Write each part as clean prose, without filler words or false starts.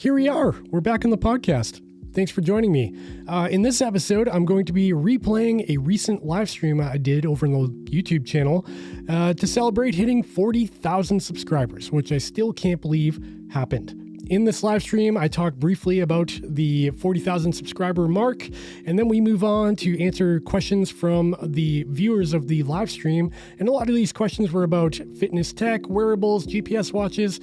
Here we are. We're back on the podcast. Thanks for joining me. In this episode, I'm going to be replaying a recent live stream I did over on the YouTube channel to celebrate hitting 40,000 subscribers, which I still can't believe happened. In this live stream, I talk briefly about the 40,000 subscriber mark, and then we move on to answer questions from the viewers of the live stream. And a lot of these questions were about fitness tech, wearables, GPS watches.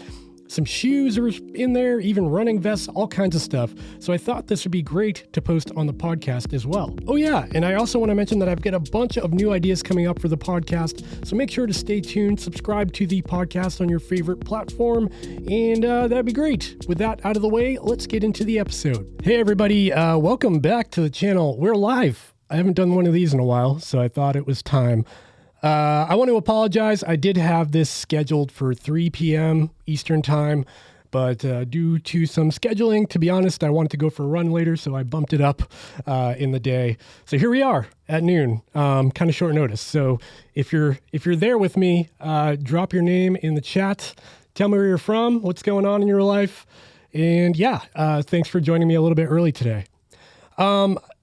Some shoes are in there, even running vests, all kinds of stuff. So I thought this would be great to post on the podcast as well. Oh yeah, and I also want to mention that I've got a bunch of new ideas coming up for the podcast. So make sure to stay tuned, subscribe to the podcast on your favorite platform, and that'd be great. With that out of the way, let's get into the episode. Hey everybody, welcome back to the channel. We're live. I haven't done one of these in a while, so I thought it was time. I want to apologize. I did have this scheduled for 3 p.m. Eastern time, but due to some scheduling, to be honest, I wanted to go for a run later, so I bumped it up in the day. So here we are at noon, kind of short notice. So if you're there with me, drop your name in the chat. Tell me where you're from, what's going on in your life, and yeah, thanks for joining me a little bit early today.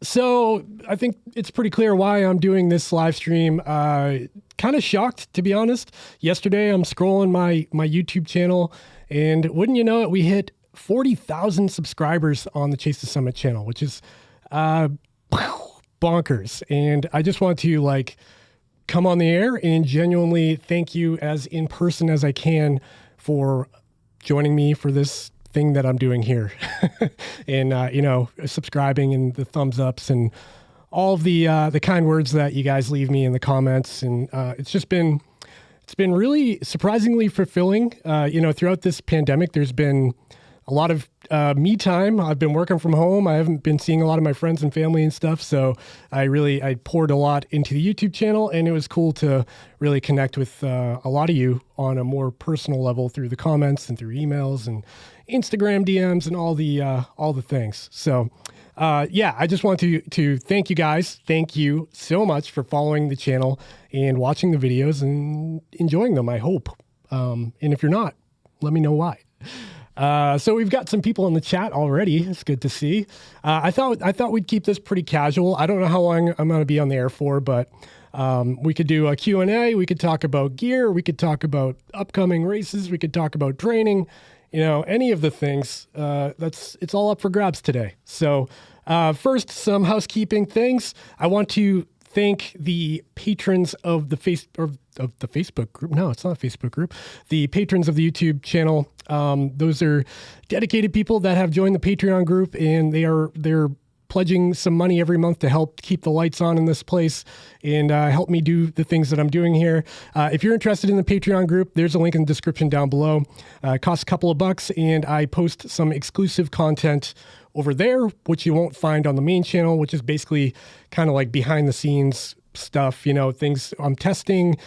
So I think it's pretty clear why I'm doing this live stream. Kind of shocked, to be honest. Yesterday, I'm scrolling my YouTube channel, and wouldn't you know it, we hit 40,000 subscribers on the Chase the Summit channel, which is bonkers. And I just want to come on the air and genuinely thank you as in person as I can for joining me for this thing that I'm doing here and, subscribing and the thumbs ups and all of the kind words that you guys leave me in the comments. And, it's been really surprisingly fulfilling. Throughout this pandemic, there's been a lot of, me time. I've been working from home. I haven't been seeing a lot of my friends and family and stuff. So I poured a lot into the YouTube channel, and it was cool to really connect with, a lot of you on a more personal level through the comments and through emails and Instagram DMs and all the things. So, I just want to thank you guys. Thank you so much for following the channel and watching the videos and enjoying them, I hope. And if you're not, let me know why. So we've got some people in the chat already. It's good to see. I thought we'd keep this pretty casual. I don't know how long I'm going to be on the air for, but we could do a Q&A. We could talk about gear. We could talk about upcoming races. We could talk about training. Any of the things. It's all up for grabs today. So first, some housekeeping things. I want to thank the patrons of the Facebook group. No, it's not a Facebook group. The patrons of the YouTube channel. Those are dedicated people that have joined the Patreon group, and they're pledging some money every month to help keep the lights on in this place and help me do the things that I'm doing here. If you're interested in the Patreon group, there's a link in the description down below. It costs a couple of bucks, and I post some exclusive content over there, which you won't find on the main channel, which is basically kind of like behind the scenes stuff, things I'm testing,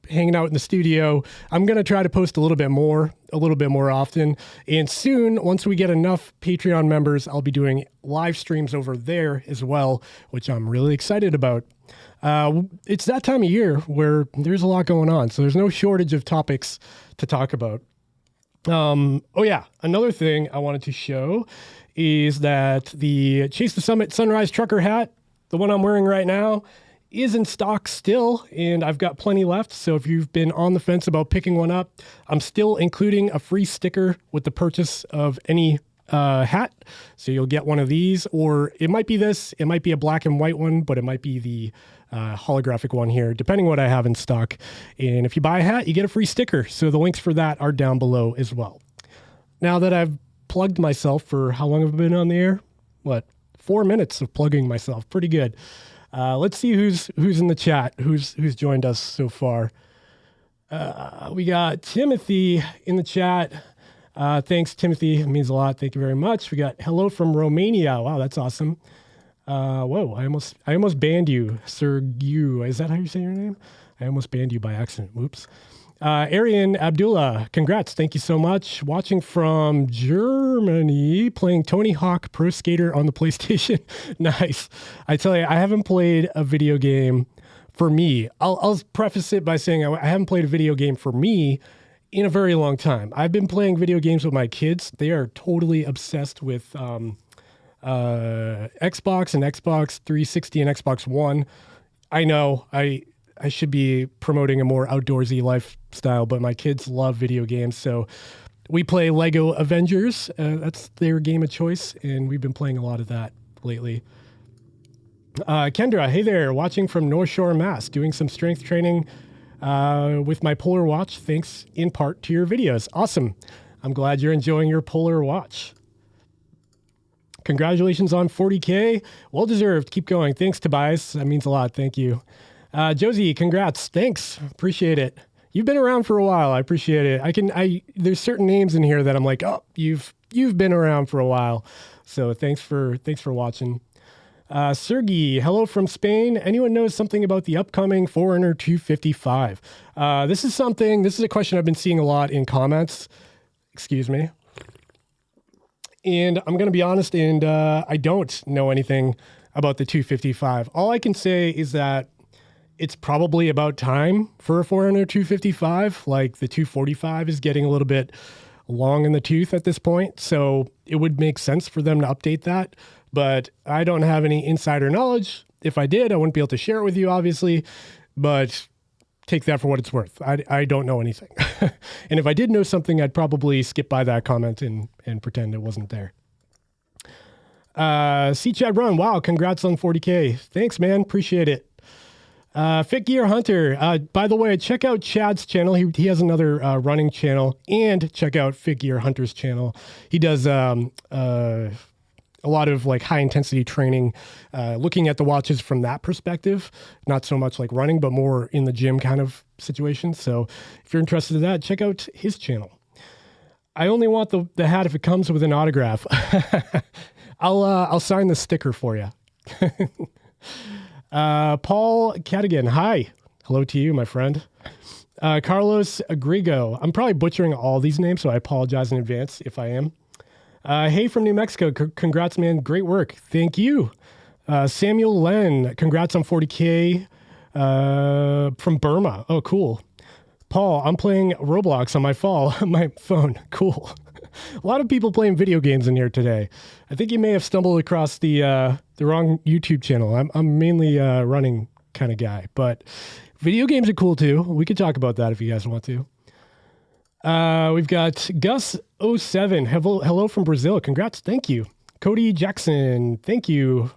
hanging out in the studio. I'm going to try to post a little bit more often. And soon, once we get enough Patreon members, I'll be doing live streams over there as well, which I'm really excited about. It's that time of year where there's a lot going on, so there's no shortage of topics to talk about. Another thing I wanted to show is that the Chase the Summit Sunrise Trucker hat, the one I'm wearing right now, is in stock still, and I've got plenty left. So if you've been on the fence about picking one up, I'm still including a free sticker with the purchase of any hat. So you'll get one of these, or it might be this. It might be a black and white one, but it might be the holographic one here, depending what I have in stock. And if you buy a hat, you get a free sticker. So the links for that are down below as well. Now that I've plugged myself for how long have I been on the air? 4 minutes of plugging myself. Pretty good. Let's see who's in the chat, who's joined us so far. We got Timothy in the chat. Thanks, Timothy. It means a lot. Thank you very much. We got hello from Romania. Wow, that's awesome. Whoa, I almost banned you, Sergio. Is that how you say your name? I almost banned you by accident. Whoops. Arian Abdullah, congrats. Thank you so much. Watching from Germany, playing Tony Hawk Pro Skater on the PlayStation. Nice. I tell you, I haven't played a video game for me. I'll preface it by saying I haven't played a video game for me in a very long time. I've been playing video games with my kids. They are totally obsessed with Xbox and Xbox 360 and Xbox One. I know I should be promoting a more outdoorsy lifestyle, but my kids love video games. So we play Lego Avengers. That's their game of choice, and we've been playing a lot of that lately. Kendra, hey there, watching from North Shore, Mass, doing some strength training with my Polar Watch, thanks in part to your videos. Awesome. I'm glad you're enjoying your Polar Watch. Congratulations on 40K. Well deserved. Keep going. Thanks, Tobias. That means a lot. Thank you. Josie, congrats. Thanks. Appreciate it. You've been around for a while. I appreciate it. There's certain names in here that I'm like, oh, you've been around for a while. So thanks for watching. Sergey, hello from Spain. Anyone knows something about the upcoming Forerunner 255? This is a question I've been seeing a lot in comments. Excuse me. And I'm going to be honest, and I don't know anything about the 255. All I can say is that it's probably about time for a Forerunner 255. Like the 245 is getting a little bit long in the tooth at this point. So it would make sense for them to update that. But I don't have any insider knowledge. If I did, I wouldn't be able to share it with you, obviously. But take that for what it's worth. I don't know anything. And if I did know something, I'd probably skip by that comment and pretend it wasn't there. See Chad Run. Wow, congrats on 40K. Thanks, man. Appreciate it. Fit Gear Hunter. By the way, check out Chad's channel. He has another running channel, and check out Fit Gear Hunter's channel. He does a lot of like high intensity training, looking at the watches from that perspective, not so much like running, but more in the gym kind of situation. So if you're interested in that, check out his channel. I only want the hat if it comes with an autograph. I'll sign the sticker for you. Paul Cadigan. Hi. Hello to you, my friend. Carlos Agrigo. I'm probably butchering all these names, so I apologize in advance if I am. Hey from New Mexico. Congrats, man. Great work. Thank you. Samuel Len. Congrats on 40K from Burma. Oh, cool. Paul, I'm playing Roblox on my phone. Cool. A lot of people playing video games in here today. I think you may have stumbled across the wrong YouTube channel. I'm mainly a running kind of guy, but video games are cool too. We could talk about that if you guys want to. We've got Gus07. Hello from Brazil. Congrats. Thank you. Cody Jackson. Thank you.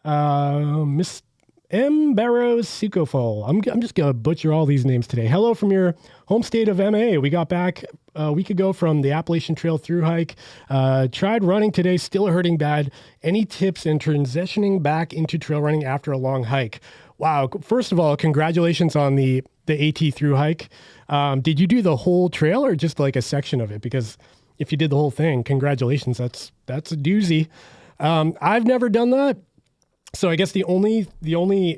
Miss M. Barrows Sukofol. I'm just going to butcher all these names today. Hello from your home state of MA. We got back a week ago from the Appalachian Trail through hike. Tried running today, still hurting bad. Any tips in transitioning back into trail running after a long hike? Wow. First of all, congratulations on the AT through hike. Did you do the whole trail or just like a section of it? Because if you did the whole thing, congratulations. That's a doozy. I've never done that. So I guess the only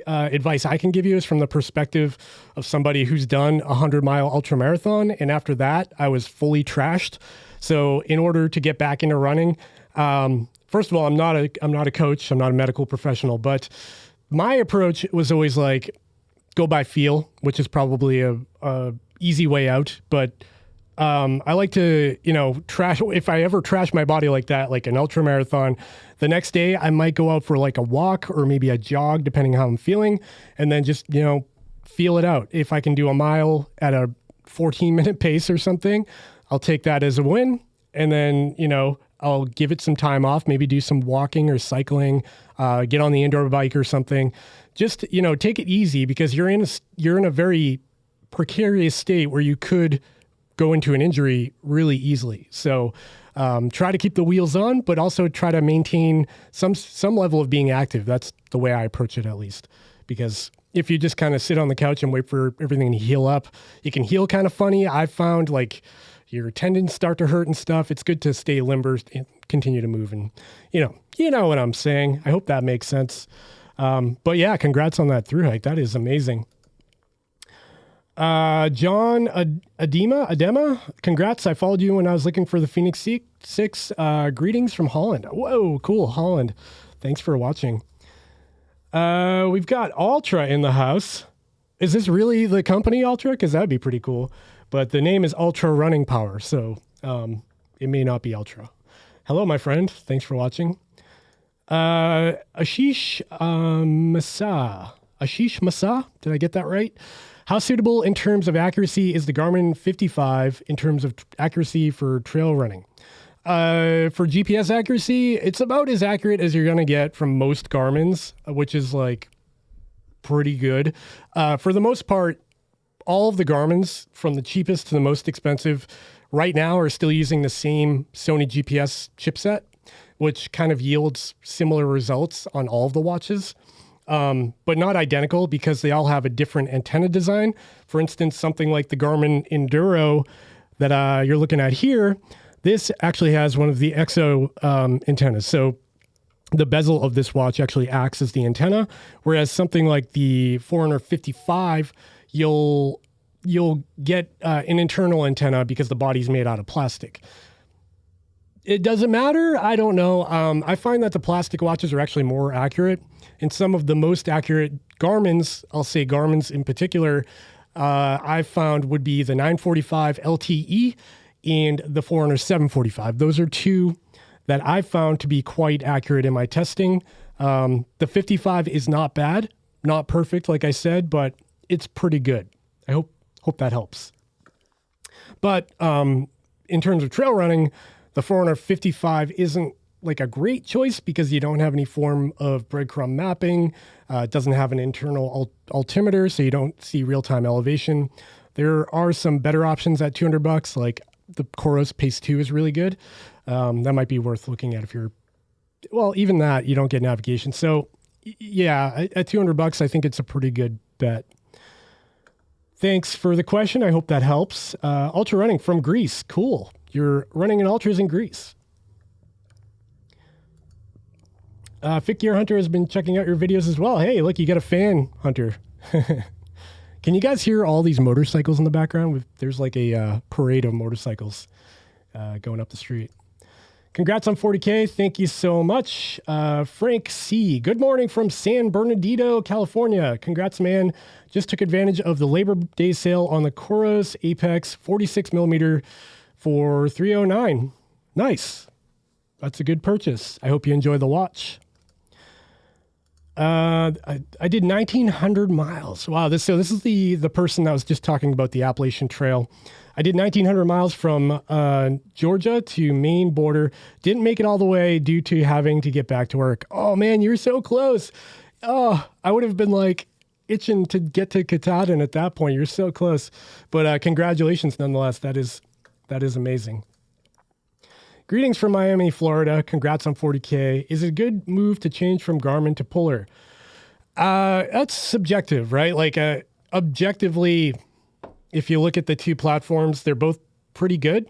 advice I can give you is from the perspective of somebody who's done a 100-mile ultra marathon, and after that I was fully trashed. So in order to get back into running, first of all, I'm not a coach, I'm not a medical professional, but my approach was always like go by feel, which is probably a easy way out, but I like to, trash. If I ever trash my body like that, like an ultra marathon, the next day I might go out for like a walk or maybe a jog, depending how I'm feeling, and then just, feel it out. If I can do a mile at a 14-minute pace or something, I'll take that as a win. And then, I'll give it some time off, maybe do some walking or cycling, get on the indoor bike or something. Just, take it easy because you're in a very precarious state where you could go into an injury really easily. So try to keep the wheels on, but also try to maintain some level of being active. That's the way I approach it, at least. Because if you just kind of sit on the couch and wait for everything to heal up, you can heal kind of funny. I've found like your tendons start to hurt and stuff. It's good to stay limber and continue to move. And you know what I'm saying. I hope that makes sense. But yeah, congrats on that through hike. That is amazing. John Adema, congrats. I followed you when I was looking for the Phoenix 6. Greetings from Holland. Whoa, cool. Holland. Thanks for watching. We've got Ultra in the house. Is this really the company Ultra? Because that'd be pretty cool. but the name is Ultra Running Power, so it may not be Ultra. Hello, my friend. Thanks for watching. Ashish Masa, did I get that right? How suitable in terms of accuracy is the Garmin 55 in terms of accuracy for trail running? For GPS accuracy, it's about as accurate as you're going to get from most Garmin's, which is like pretty good. For the most part, all of the Garmin's, from the cheapest to the most expensive, right now are still using the same Sony GPS chipset, which kind of yields similar results on all of the watches, but not identical because they all have a different antenna design. For instance, something like the Garmin Enduro that you're looking at here, this actually has one of the EXO antennas. So the bezel of this watch actually acts as the antenna, whereas something like the Forerunner 55, you'll get an internal antenna because the body's made out of plastic. It doesn't matter. I don't know. I find that the plastic watches are actually more accurate. And some of the most accurate Garmin's, I'll say Garmin's in particular, I've found would be the 945 LTE and the Forerunner 745. Those are two that I've found to be quite accurate in my testing. The 55 is not bad, not perfect, like I said, but it's pretty good. I hope that helps. But in terms of trail running, the Forerunner 55 isn't like a great choice because you don't have any form of breadcrumb mapping. It doesn't have an internal altimeter, so you don't see real-time elevation. There are some better options at $200, like the Coros Pace 2 is really good. That might be worth looking at if you're, well, even that, you don't get navigation. So yeah, at $200, I think it's a pretty good bet. Thanks for the question. I hope that helps. Ultra running from Greece. Cool. You're running in ultras in Greece. Fit Gear Hunter has been checking out your videos as well. Hey, look, you got a fan, Hunter. Can you guys hear all these motorcycles in the background? There's like a parade of motorcycles going up the street. Congrats on 40K. Thank you so much. Frank C. Good morning from San Bernardino, California. Congrats, man. Just took advantage of the Labor Day sale on the Coros Apex 46 millimeter for $309. Nice. That's a good purchase. I hope you enjoy the watch. I did 1,900 miles. Wow. This is the person that was just talking about the Appalachian Trail. I did 1,900 miles from Georgia to Maine border. Didn't make it all the way due to having to get back to work. Oh man, you're so close. Oh, I would have been like itching to get to Katahdin at that point. You're so close. But congratulations nonetheless. That is amazing. Greetings from Miami, Florida. Congrats on 40K. Is it a good move to change from Garmin to Polar? That's subjective, right? Like objectively, if you look at the two platforms, they're both pretty good.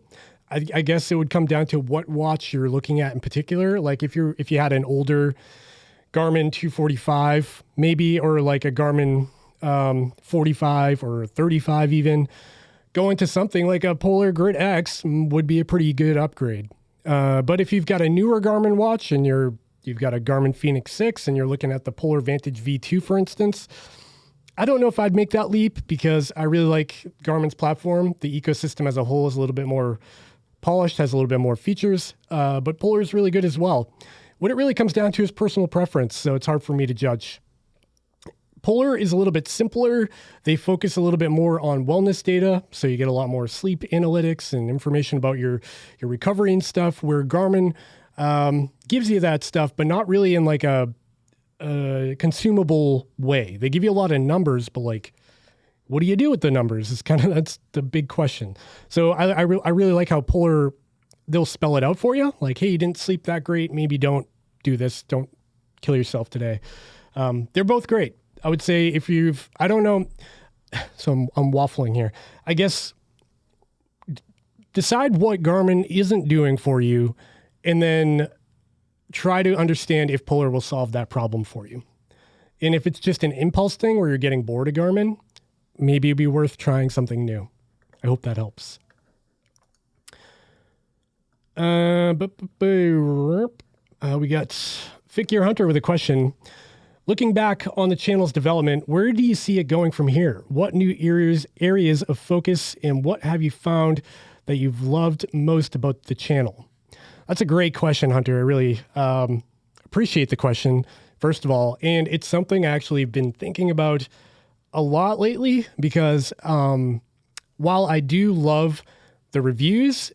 I guess it would come down to what watch you're looking at in particular. Like if you had an older Garmin 245, maybe, or like a Garmin 45 or 35 even, going to something like a Polar Grit X would be a pretty good upgrade. But if you've got a newer Garmin watch and you've got a Garmin Fenix 6 and you're looking at the Polar Vantage V2, for instance, I don't know if I'd make that leap because I really like Garmin's platform. The ecosystem as a whole is a little bit more polished, has a little bit more features, but Polar is really good as well. What it really comes down to is personal preference, so it's hard for me to judge. Polar is a little bit simpler. They focus a little bit more on wellness data, so you get a lot more sleep analytics and information about your recovery and stuff, where Garmin gives you that stuff, but not really in like a consumable way. They give you a lot of numbers, but like, what do you do with the numbers? That's the big question. So I really like how Polar, they'll spell it out for you. Like, hey, you didn't sleep that great. Maybe don't do this. Don't kill yourself today. They're both great. I would say I don't know, so I'm waffling here. I guess decide what Garmin isn't doing for you and then try to understand if Polar will solve that problem for you. And if it's just an impulse thing where you're getting bored of Garmin, maybe it'd be worth trying something new. I hope that helps. We got Fit Gear Hunter with a question. Looking back on the channel's development, where do you see it going from here? What new areas of focus and what have you found that you've loved most about the channel? That's a great question, Hunter. I really appreciate the question, first of all. And it's something I actually have been thinking about a lot lately because while I do love the reviews,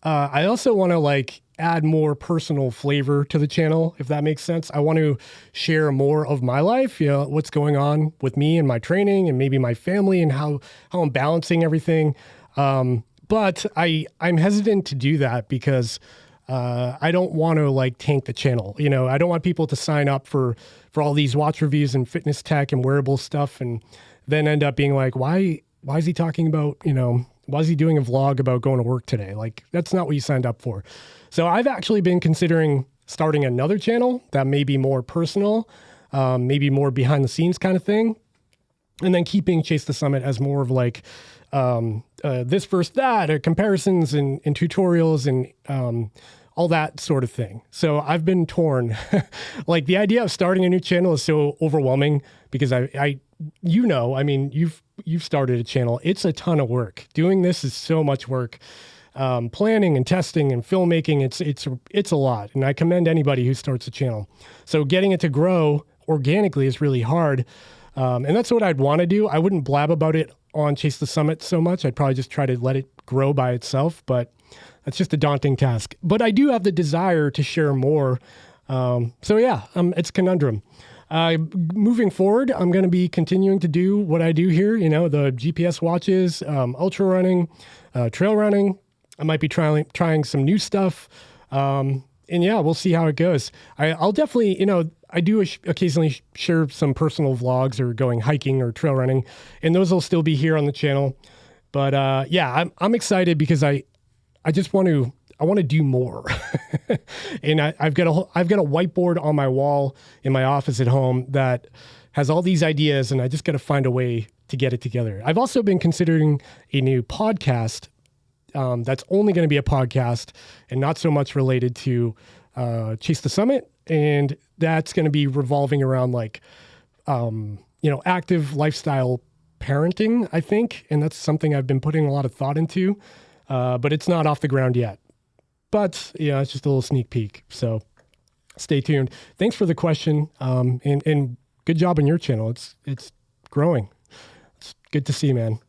I also want to add more personal flavor to the channel, if that makes sense. I want to share more of my life, what's going on with me and my training and maybe my family and how I'm balancing everything. But I'm hesitant to do that because I don't want to tank the channel. I don't want people to sign up for all these watch reviews and fitness tech and wearable stuff and then end up being like, why is he talking about, why is he doing a vlog about going to work today? That's not what you signed up for. So I've actually been considering starting another channel that may be more personal, maybe more behind the scenes kind of thing. And then keeping Chase the Summit as more of this versus that, comparisons and tutorials and all that sort of thing. So I've been torn. The idea of starting a new channel is so overwhelming because you've started a channel. It's a ton of work. Doing this is so much work. Planning and testing and filmmaking, it's a lot. And I commend anybody who starts a channel. So getting it to grow organically is really hard. And that's what I'd want to do. I wouldn't blab about it on Chase the Summit so much. I'd probably just try to let it grow by itself, but that's just a daunting task. But I do have the desire to share more. It's a conundrum. Moving forward, I'm going to be continuing to do what I do here, the GPS watches, ultra running, trail running. I might be trying some new stuff. We'll see how it goes. I'll definitely, I do occasionally share some personal vlogs or going hiking or trail running, and those will still be here on the channel. But I'm excited because I want to do more. And I've got a whiteboard on my wall in my office at home that has all these ideas, and I just got to find a way to get it together. I've also been considering a new podcast that's only going to be a podcast and not so much related to Chase the Summit. And that's going to be revolving around active lifestyle parenting, I think. And that's something I've been putting a lot of thought into, but it's not off the ground yet. But it's just a little sneak peek. So stay tuned. Thanks for the question. And good job on your channel. It's growing. It's good to see, man.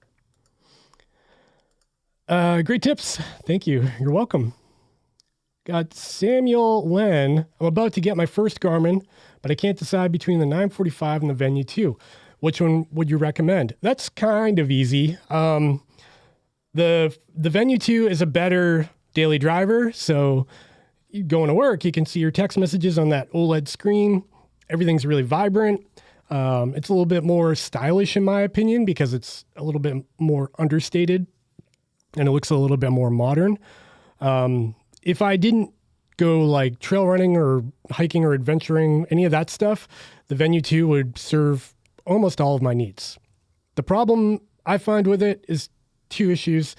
Great tips. Thank you. You're welcome. Got Samuel Len. I'm about to get my first Garmin, but I can't decide between the 945 and the Venue 2. Which one would you recommend? That's kind of easy. The Venue 2 is a better daily driver. So you going to work, you can see your text messages on that OLED screen. Everything's really vibrant. It's a little bit more stylish in my opinion because it's a little bit more understated and it looks a little bit more modern. If I didn't go trail running or hiking or adventuring, any of that stuff, the Venue 2 would serve almost all of my needs. The problem I find with it is two issues.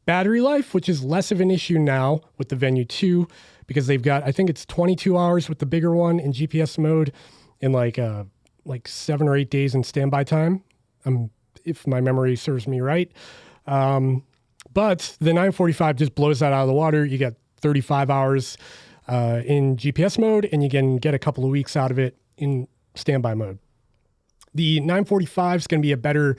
Battery life, which is less of an issue now with the Venue 2 because they've got, I think it's 22 hours with the bigger one in GPS mode and 7 or 8 days in standby time, if my memory serves me right. But the 945 just blows that out of the water. You get 35 hours in GPS mode, and you can get a couple of weeks out of it in standby mode. The 945 is going to be a better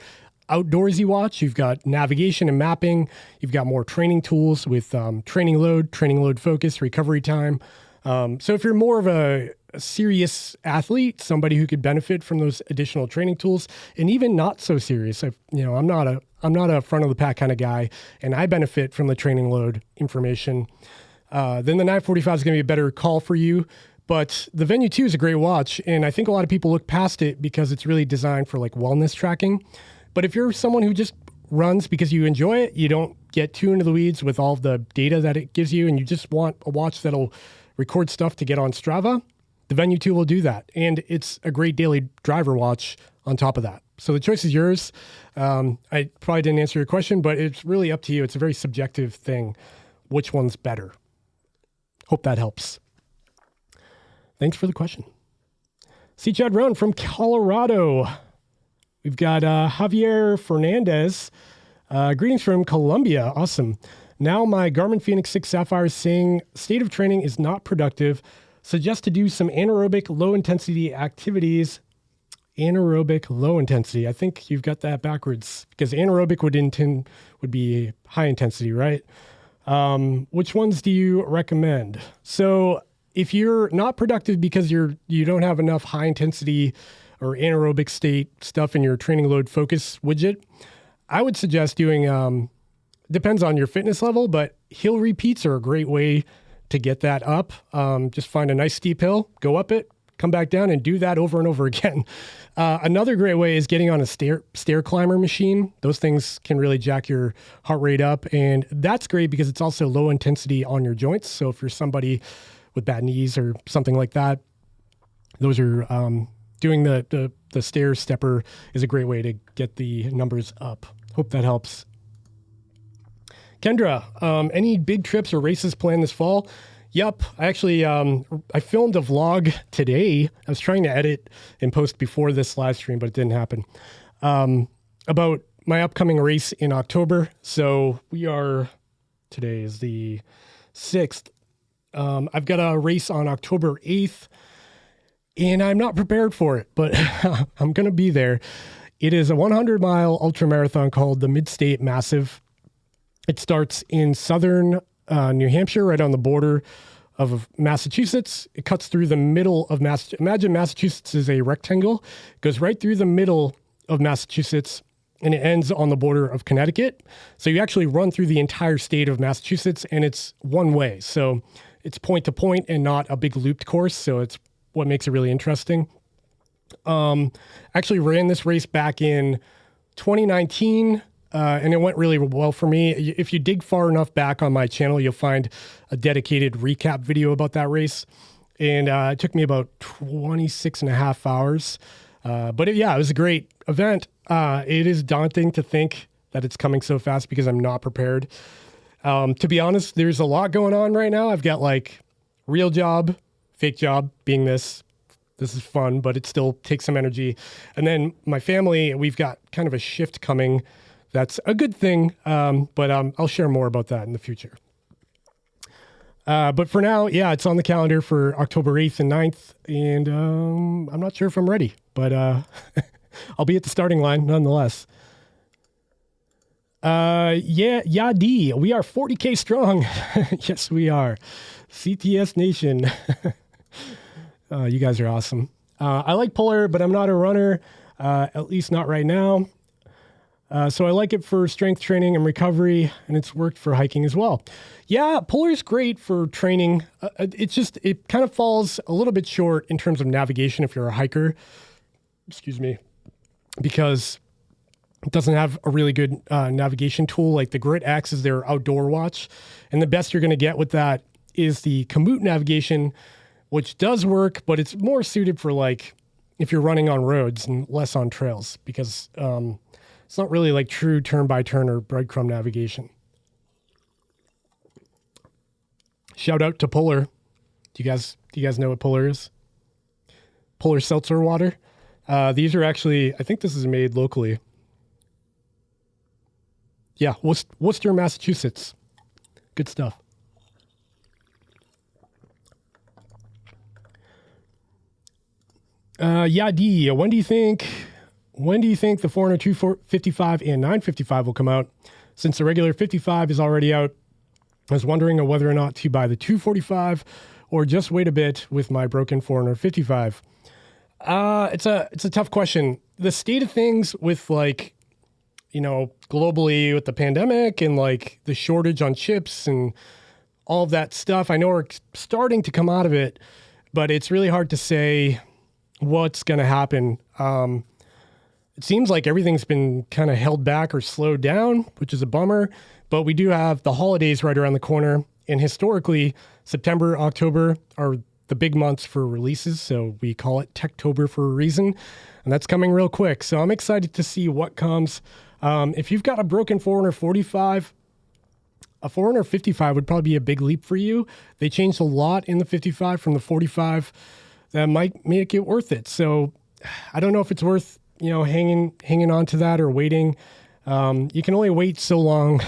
outdoorsy watch. You've got navigation and mapping. You've got more training tools with training load focus, recovery time. So if you're more of a serious athlete, somebody who could benefit from those additional training tools, and even not so serious, I'm not a front of the pack kind of guy, and I benefit from the training load information. Then the 945 is going to be a better call for you. But the Venue 2 is a great watch, and I think a lot of people look past it because it's really designed for wellness tracking. But if you're someone who just runs because you enjoy it, you don't get too into the weeds with all the data that it gives you, and you just want a watch that'll record stuff to get on Strava, the Venue 2 will do that. And it's a great daily driver watch on top of that. So the choice is yours. I probably didn't answer your question, but it's really up to you. It's a very subjective thing. Which one's better? Hope that helps. Thanks for the question. See Chad Run from Colorado. We've got Javier Fernandez. Greetings from Colombia. Awesome. Now my Garmin Fenix 6 Sapphire is saying state of training is not productive. Suggest to do some anaerobic low intensity activities. Anaerobic low intensity. I think you've got that backwards because anaerobic would be high intensity, right? Which ones do you recommend? So if you're not productive because you don't have enough high intensity or anaerobic state stuff in your training load focus widget, I would suggest doing, depends on your fitness level, but hill repeats are a great way to get that up. Just find a nice steep hill, go up it, come back down and do that over and over again. Another great way is getting on a stair climber machine. Those things can really jack your heart rate up. And that's great because it's also low intensity on your joints. So if you're somebody with bad knees or something like that, those are doing the stair stepper is a great way to get the numbers up. Hope that helps. Kendra, any big trips or races planned this fall? Yep. I actually, I filmed a vlog today. I was trying to edit and post before this live stream, but it didn't happen. About my upcoming race in October. So today is the 6th. I've got a race on October 8th and I'm not prepared for it, but I'm going to be there. It is a 100-mile ultra marathon called the Mid-State Massive. It starts in southern New Hampshire, right on the border of Massachusetts. It cuts through the middle of Massachusetts. Imagine Massachusetts is a rectangle. It goes right through the middle of Massachusetts, and it ends on the border of Connecticut. So you actually run through the entire state of Massachusetts, and it's one way. So it's point to point and not a big looped course. So it's what makes it really interesting. Actually ran this race back in 2019. And it went really well for me. If you dig far enough back on my channel, you'll find a dedicated recap video about that race. And it took me about 26 and a half hours. But it was a great event. It is daunting to think that it's coming so fast because I'm not prepared. To be honest, there's a lot going on right now. I've got like real job, fake job being this. This is fun, but it still takes some energy. And then my family, we've got kind of a shift coming. That's a good thing, but I'll share more about that in the future. But for now, it's on the calendar for October 8th and 9th, and I'm not sure if I'm ready, but I'll be at the starting line nonetheless. Yadi, we are 40K strong. Yes, we are. CTS Nation. You guys are awesome. I like Polar, but I'm not a runner, at least not right now. So I like it for strength training and recovery, and it's worked for hiking as well. Yeah, Polar's great for training. It kind of falls a little bit short in terms of navigation if you're a hiker. Excuse me. Because it doesn't have a really good navigation tool. Like the Grit X is their outdoor watch. And the best you're going to get with that is the Komoot navigation, which does work, but it's more suited for like if you're running on roads and less on trails because it's not really like true turn-by-turn or breadcrumb navigation. Shout out to Polar. Do you guys know what Polar is? Polar seltzer water. These are actually, I think this is made locally. Yeah, Worcester, Massachusetts. Good stuff. D. When do you think the 400, 255, and 955 will come out? Since the regular 55 is already out, I was wondering whether or not to buy the 245 or just wait a bit with my broken 455. It's a tough question. The state of things with like, globally with the pandemic and like the shortage on chips and all of that stuff, I know we're starting to come out of it, but it's really hard to say what's going to happen. It seems like everything's been kind of held back or slowed down, which is a bummer, but we do have the holidays right around the corner. And historically, September, October are the big months for releases. So we call it Techtober for a reason. And that's coming real quick. So I'm excited to see what comes. If you've got a broken 445, a 455 would probably be a big leap for you. They changed a lot in the 55 from the 45. that might make it worth it. So I don't know if it's worth, hanging on to that or waiting. You can only wait so long.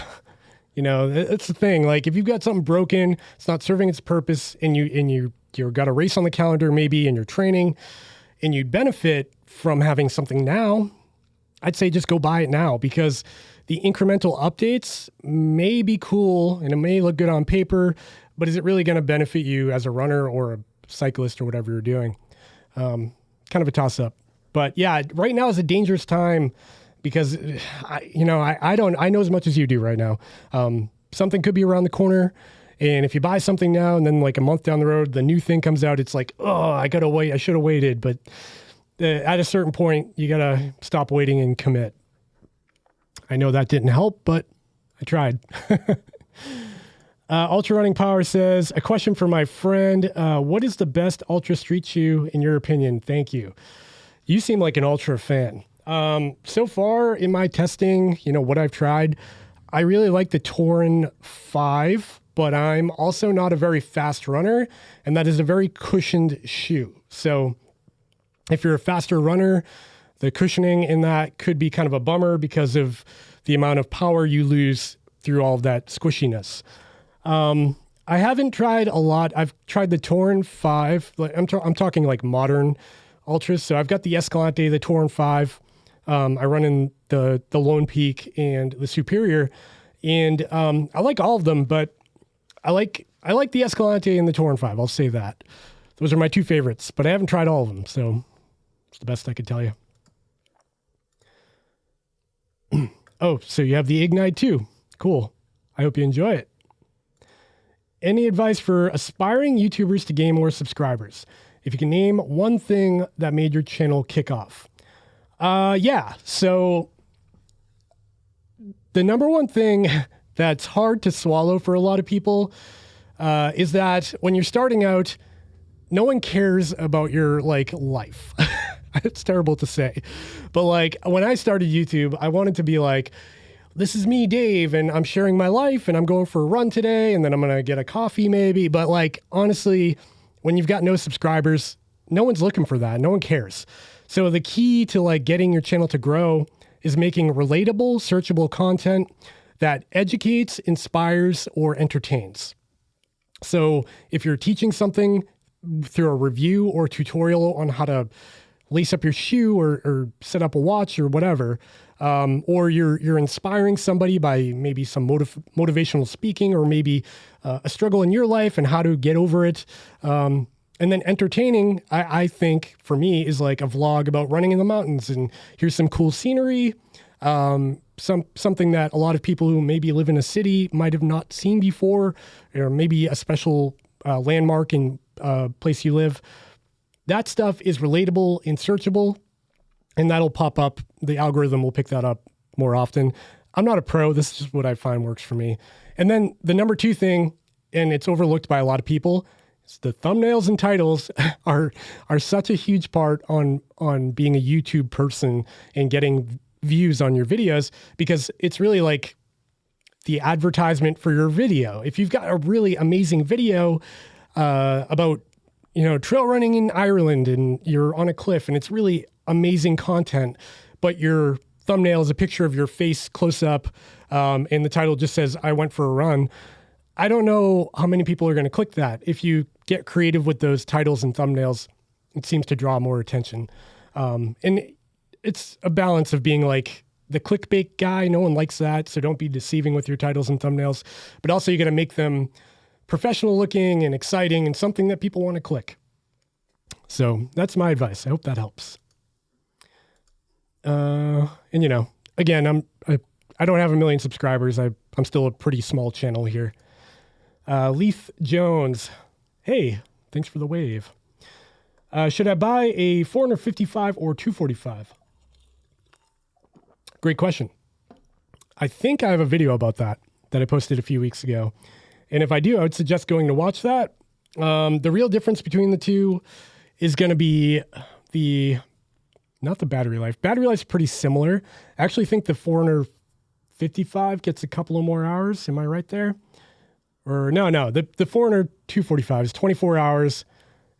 That's the thing. Like if you've got something broken, it's not serving its purpose, and you've got a race on the calendar maybe, and you're training, and you'd benefit from having something now, I'd say just go buy it now, because the incremental updates may be cool and it may look good on paper, but is it really going to benefit you as a runner or a cyclist or whatever you're doing? Kind of a toss up. But yeah, right now is a dangerous time because I know as much as you do right now. Something could be around the corner. And if you buy something now and then like a month down the road, the new thing comes out, it's like, oh, I got to wait. I should have waited. But at a certain point, you got to stop waiting and commit. I know that didn't help, but I tried. Ultra Running Power says, a question for my friend. What is the best ultra street shoe in your opinion? Thank you. You seem like an ultra fan. So far in my testing, what I've tried, I really like the Torin 5, but I'm also not a very fast runner, and that is a very cushioned shoe. So if you're a faster runner, the cushioning in that could be kind of a bummer because of the amount of power you lose through all of that squishiness. I haven't tried a lot. I've tried the Torin 5. I'm talking like modern ultras. So I've got the Escalante, the Torin 5. I run in the Lone Peak and the Superior, and I like all of them, but I like the Escalante and the Torin 5. I'll say that. Those are my two favorites, but I haven't tried all of them, so it's the best I could tell you. Oh, so you have the Ignite too. Cool. I hope you enjoy it. Any advice for aspiring YouTubers to gain more subscribers? If you can name one thing that made your channel kick off. Yeah. So the number one thing that's hard to swallow for a lot of people is that when you're starting out, no one cares about your life. It's terrible to say, but when I started YouTube, I wanted to be like, this is me, Dave, and I'm sharing my life, and I'm going for a run today, and then I'm going to get a coffee maybe. But honestly, when you've got no subscribers, no one's looking for that. No one cares. So the key to getting your channel to grow is making relatable, searchable content that educates, inspires, or entertains. So if you're teaching something through a review or tutorial on how to lace up your shoe or set up a watch or whatever, or you're inspiring somebody by maybe some motivational speaking, or maybe a struggle in your life and how to get over it. And then entertaining, I think for me is like a vlog about running in the mountains, and here's some cool scenery, something that a lot of people who maybe live in a city might have not seen before, or maybe a special landmark in place you live. That stuff is relatable and searchable, and that'll pop up. The algorithm will pick that up more often. I'm not a pro. This is just what I find works for me. And then the number two thing, and it's overlooked by a lot of people, is the thumbnails and titles are such a huge part on being a YouTube person and getting views on your videos, because it's really like the advertisement for your video. If you've got a really amazing video about trail running in Ireland, and you're on a cliff, and it's really amazing content, but your thumbnail is a picture of your face close up, and the title just says, I went for a run. I don't know how many people are going to click that. If you get creative with those titles and thumbnails, it seems to draw more attention. And it's a balance of being like the clickbait guy. No one likes that, so don't be deceiving with your titles and thumbnails. But also you got to make them professional looking and exciting and something that people want to click. So that's my advice. I hope that helps. And again, I don't have a million subscribers. I'm still a pretty small channel here. Leaf Jones. Hey, thanks for the wave. Should I buy a 455 or 245? Great question. I think I have a video about that I posted a few weeks ago. And if I do, I would suggest going to watch that. The real difference between the two is going to be not the battery life. Battery life's pretty similar. I actually think the 455 gets a couple of more hours. Am I right there? Or no, the 245 is 24 hours,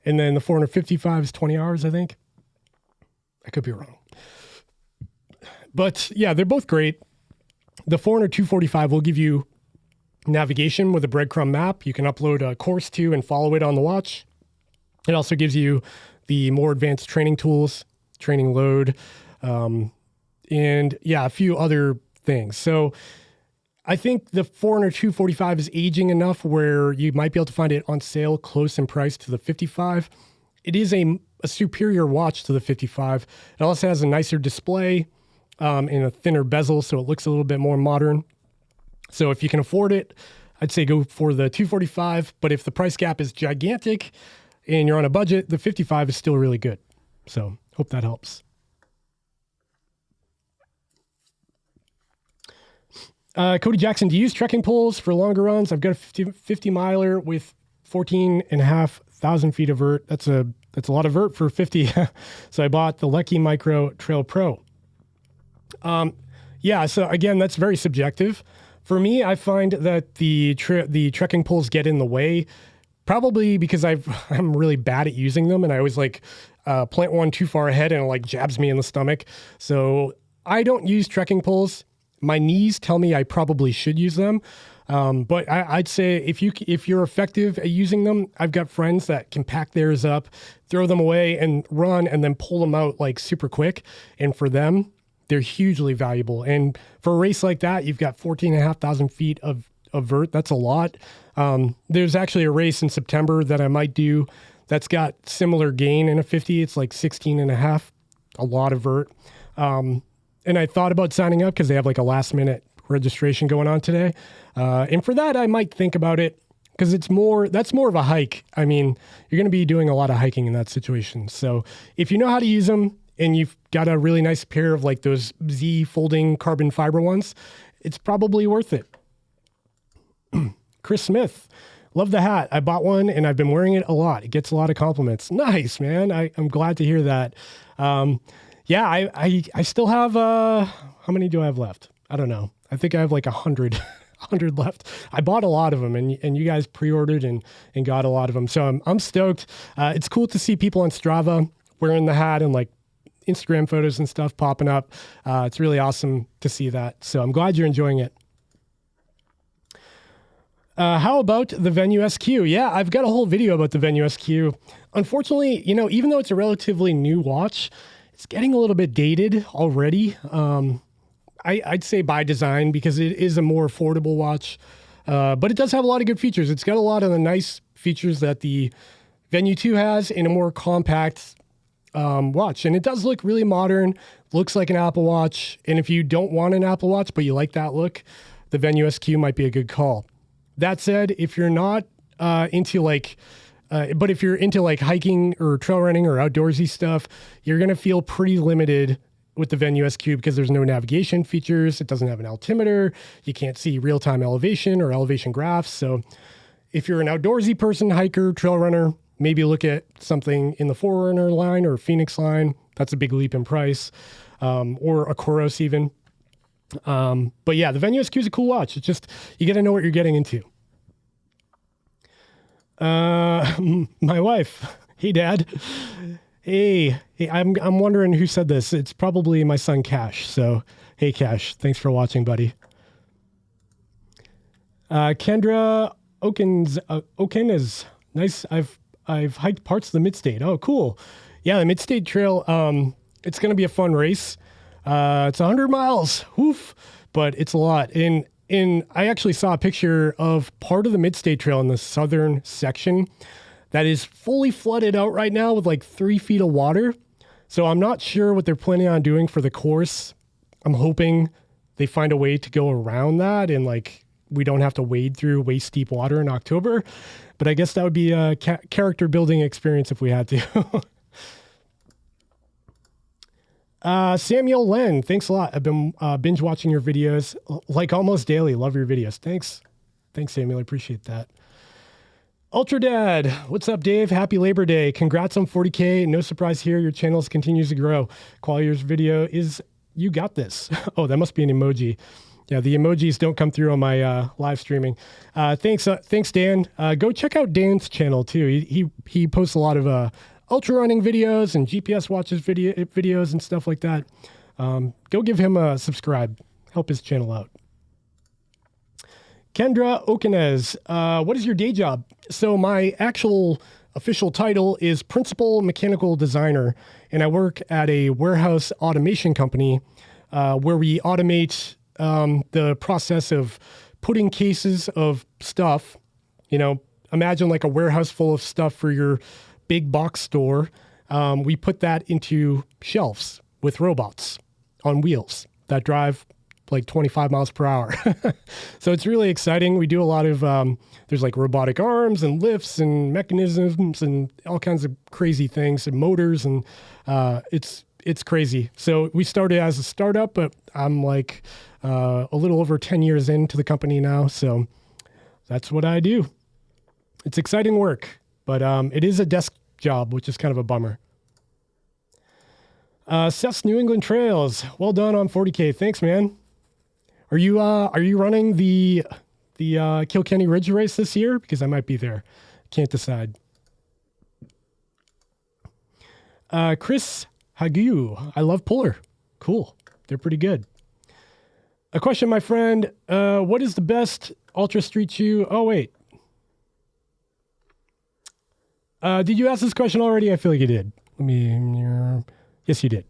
And then the 455 is 20 hours, I think. I could be wrong. But yeah, they're both great. The Forerunner 245 will give you navigation with a breadcrumb map. You can upload a course to and follow it on the watch. It also gives you the more advanced training tools, training load, and yeah, a few other things. So I think the Forerunner 245 is aging enough where you might be able to find it on sale close in price to the 55. It is a superior watch to the 55. It also has a nicer display and a thinner bezel, so it looks a little bit more modern. So if you can afford it, I'd say go for the 245. But if the price gap is gigantic and you're on a budget, the 55 is still really good. So hope that helps. Cody Jackson, do you use trekking poles for longer runs? I've got a 50 miler with 14,500 feet of vert. That's a lot of vert for 50. So I bought the Lucky Micro Trail Pro. Yeah, so again, that's very subjective. For me, I find that the trekking poles get in the way, probably because I'm really bad at using them, and I always plant one too far ahead and it jabs me in the stomach. So I don't use trekking poles. My knees tell me I probably should use them. But I'd say if you're effective at using them, I've got friends that can pack theirs up, throw them away and run and then pull them out super quick. And for them, they're hugely valuable. And for a race like that, you've got 14,500 feet of vert. That's a lot. There's actually a race in September that I might do that's got similar gain in a 50. It's 16 and a half, a lot of vert. And I thought about signing up because they have a last minute registration going on today. And for that, I might think about it because that's more of a hike. I mean, you're going to be doing a lot of hiking in that situation. So if you know how to use them and you've got a really nice pair of those Z folding carbon fiber ones, it's probably worth it. Chris Smith, love the hat. I bought one and I've been wearing it a lot. It gets a lot of compliments. Nice, man. I'm glad to hear that. Yeah, I still have, how many do I have left? I don't know. I think I have 100 left. I bought a lot of them and you guys pre-ordered and got a lot of them. So I'm stoked. It's cool to see people on Strava wearing the hat and Instagram photos and stuff popping up. It's really awesome to see that. So I'm glad you're enjoying it. How about the Venue SQ? Yeah, I've got a whole video about the Venue SQ. Unfortunately, even though it's a relatively new watch, it's getting a little bit dated already. I'd say by design because it is a more affordable watch, but it does have a lot of good features. It's got a lot of the nice features that the Venue 2 has in a more compact watch. And it does look really modern, looks like an Apple Watch. And if you don't want an Apple Watch, but you like that look, the Venue SQ might be a good call. That said, if you're not into but if you're into hiking or trail running or outdoorsy stuff, you're going to feel pretty limited with the Venue SQ because there's no navigation features. It doesn't have an altimeter. You can't see real-time elevation or elevation graphs. So if you're an outdoorsy person, hiker, trail runner, maybe look at something in the Forerunner line or Phoenix line. That's a big leap in price, or a Coros even. But yeah, the Venue SQ is a cool watch. It's just, you got to know what you're getting into. My wife. Hey, Dad. Hey, I'm wondering who said this. It's probably my son Cash. So, hey, Cash, thanks for watching, buddy. Kendra Oken is nice. I've hiked parts of the Midstate. Oh, cool. Yeah, the Midstate Trail. It's going to be a fun race. It's 100 miles. Woof. But it's a lot. And I actually saw a picture of part of the Midstate Trail in the southern section that is fully flooded out right now with 3 feet of water. So I'm not sure what they're planning on doing for the course. I'm hoping they find a way to go around that and we don't have to wade through waist steep water in October. But I guess that would be a character building experience if we had to. Samuel Len, thanks a lot. I've been binge watching your videos almost daily. Love your videos. Thanks, Samuel. I appreciate that. Ultra Dad, what's up, Dave? Happy Labor Day. Congrats on 40K. No surprise here. Your channel continues to grow. Quality of your video is, you got this. Oh, that must be an emoji. Yeah, the emojis don't come through on my live streaming. Thanks, Dan. Go check out Dan's channel too. He posts a lot of ultra running videos and GPS watches videos and stuff like that. Go give him a subscribe. Help his channel out. Kendra Okanez, what is your day job? So my actual official title is Principal Mechanical Designer, and I work at a warehouse automation company where we automate the process of putting cases of stuff, imagine like a warehouse full of stuff for your big box store. We put that into shelves with robots on wheels that drive like 25 miles per hour. So it's really exciting. We do a lot of, there's like robotic arms and lifts and mechanisms and all kinds of crazy things and motors, and it's crazy. So we started as a startup, but I'm like a little over 10 years into the company now. So that's what I do. It's exciting work, but it is a desk job, which is kind of a bummer. Seth's New England Trails. Well done on 40K. Thanks, man. Are you running the Kilkenny Ridge race this year? Because I might be there. Can't decide. Chris Hagu. I love Puller. Cool. They're pretty good. A question, my friend. What is the best ultra street shoe? Oh, wait. Did you ask this question already? I feel like you did. Yes, you did.